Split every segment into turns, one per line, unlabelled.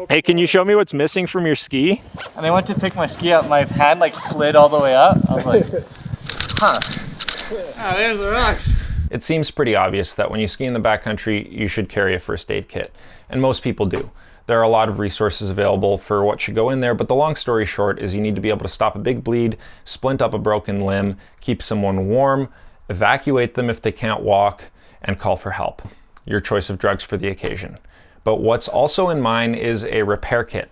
Hey, can you show me what's missing from your ski?
And I went to pick my ski up, my hand like slid all the way up. I was like, huh. Ah, there's the rocks.
It seems pretty obvious that when you ski in the backcountry, you should carry a first aid kit, and most people do. There are a lot of resources available for what should go in there, but the long story short is you need to be able to stop a big bleed, splint up a broken limb, keep someone warm, evacuate them if they can't walk, and call for help. Your choice of drugs for the occasion. But what's also in mine is a repair kit.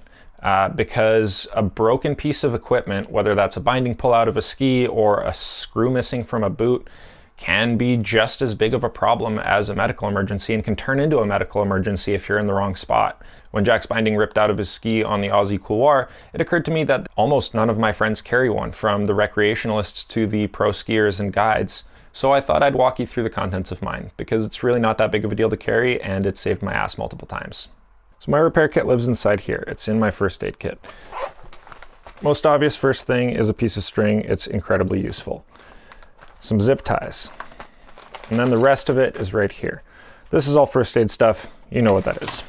Because a broken piece of equipment, whether that's a binding pull out of a ski or a screw missing from a boot, can be just as big of a problem as a medical emergency and can turn into a medical emergency if you're in the wrong spot. When Jack's binding ripped out of his ski on the Aussie Couloir, it occurred to me that almost none of my friends carry one, from the recreationalists to the pro skiers and guides. So I thought I'd walk you through the contents of mine, because it's really not that big of a deal to carry and it saved my ass multiple times. So my repair kit lives inside here. It's in my first aid kit. Most obvious first thing is a piece of string. It's incredibly useful. Some zip ties. And then the rest of it is right here. This is all first aid stuff. You know what that is.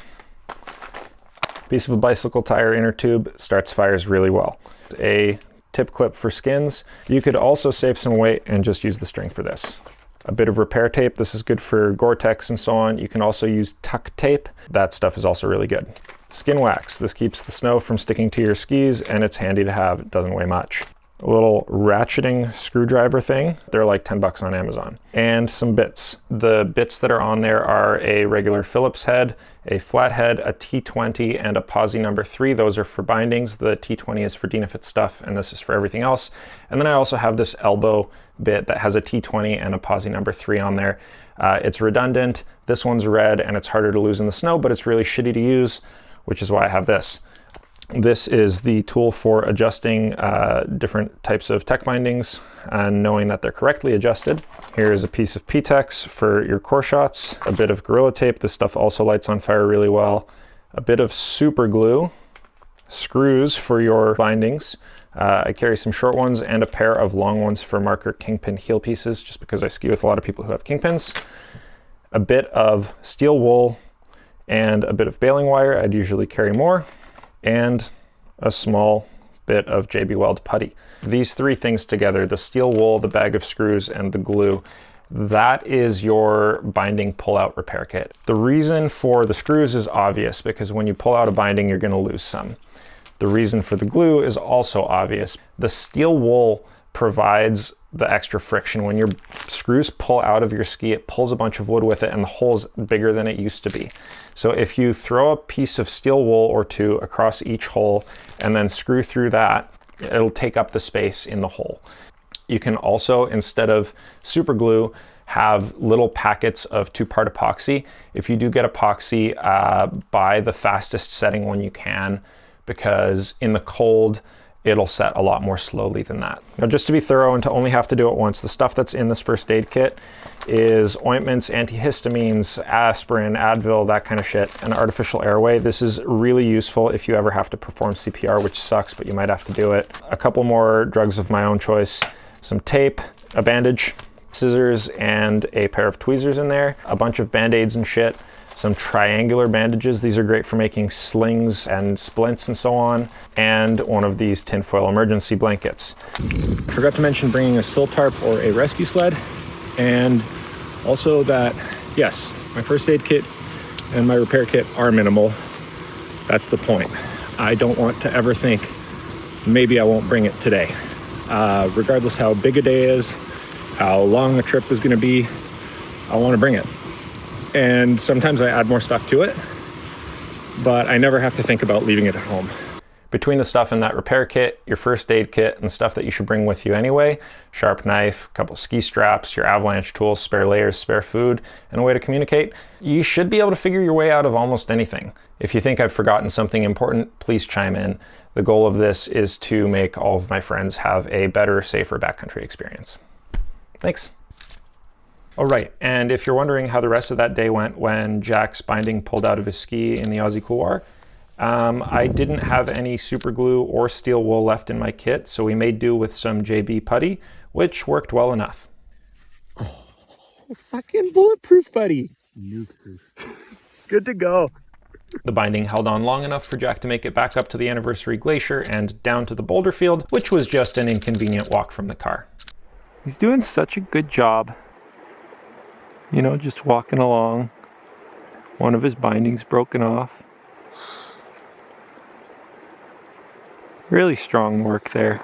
Piece of a bicycle tire inner tube starts fires really well. A tip clip for skins. You could also save some weight and just use the string for this. A bit of repair tape. This is good for Gore-Tex and so on. You can also use tuck tape. That stuff is also really good. Skin wax. This keeps the snow from sticking to your skis and it's handy to have. It doesn't weigh much. A little ratcheting screwdriver thing. They're like 10 bucks on Amazon. And some bits. The bits that are on there are a regular Phillips head, a flat head, a T20, and a posi number 3. Those are for bindings. The T20 is for Dynafit stuff, and this is for everything else. And then I also have this elbow bit that has a T20 and a posi number 3 on there. It's redundant. This one's red, and it's harder to lose in the snow, but it's really shitty to use, which is why I have this. This is the tool for adjusting different types of tech bindings and knowing that they're correctly adjusted. Here's a piece of P-Tex for your core shots, a bit of Gorilla Tape. This stuff also lights on fire really well. A bit of super glue, screws for your bindings. I carry some short ones and a pair of long ones for marker kingpin heel pieces, just because I ski with a lot of people who have kingpins. A bit of steel wool and a bit of baling wire. I'd usually carry more. And a small bit of JB Weld putty. These three things together, the steel wool, the bag of screws, and the glue, that is your binding pull-out repair kit. The reason for the screws is obvious, because when you pull out a binding, you're going to lose some. The reason for the glue is also obvious. The steel wool provides the extra friction. When your screws pull out of your ski, it pulls a bunch of wood with it and the hole's bigger than it used to be. So if you throw a piece of steel wool or two across each hole and then screw through that, it'll take up the space in the hole. You can also, instead of super glue, have little packets of 2-part epoxy. If you do get epoxy, buy the fastest setting one you can, because in the cold, it'll set a lot more slowly than that. Now, just to be thorough and to only have to do it once, the stuff that's in this first aid kit is ointments, antihistamines, aspirin, Advil, that kind of shit, and artificial airway. This is really useful if you ever have to perform CPR, which sucks, but you might have to do it. A couple more drugs of my own choice, some tape, a bandage, scissors, and a pair of tweezers in there, a bunch of Band-Aids and shit, some triangular bandages. These are great for making slings and splints and so on, and one of these tinfoil emergency blankets. I forgot to mention bringing a sill tarp or a rescue sled, and also that, yes, my first aid kit and my repair kit are minimal. That's the point. I don't want to ever think, maybe I won't bring it today. Regardless how big a day is, how long a trip is gonna be, I wanna bring it. And sometimes I add more stuff to it, but I never have to think about leaving it at home. Between the stuff in that repair kit, your first aid kit, and stuff that you should bring with you anyway, sharp knife, a couple ski straps, your avalanche tools, spare layers, spare food, and a way to communicate, you should be able to figure your way out of almost anything. If you think I've forgotten something important, please chime in. The goal of this is to make all of my friends have a better, safer backcountry experience. Thanks. All right, and if you're wondering how the rest of that day went when Jack's binding pulled out of his ski in the Aussie Couloir, I didn't have any super glue or steel wool left in my kit, so we made do with some JB putty, which worked well enough.
Oh, fucking bulletproof putty. Nuke proof. Good to go.
The binding held on long enough for Jack to make it back up to the Anniversary Glacier and down to the boulder field, which was just an inconvenient walk from the car.
He's doing such a good job. You know, just walking along. One of his bindings broken off. Really strong work there.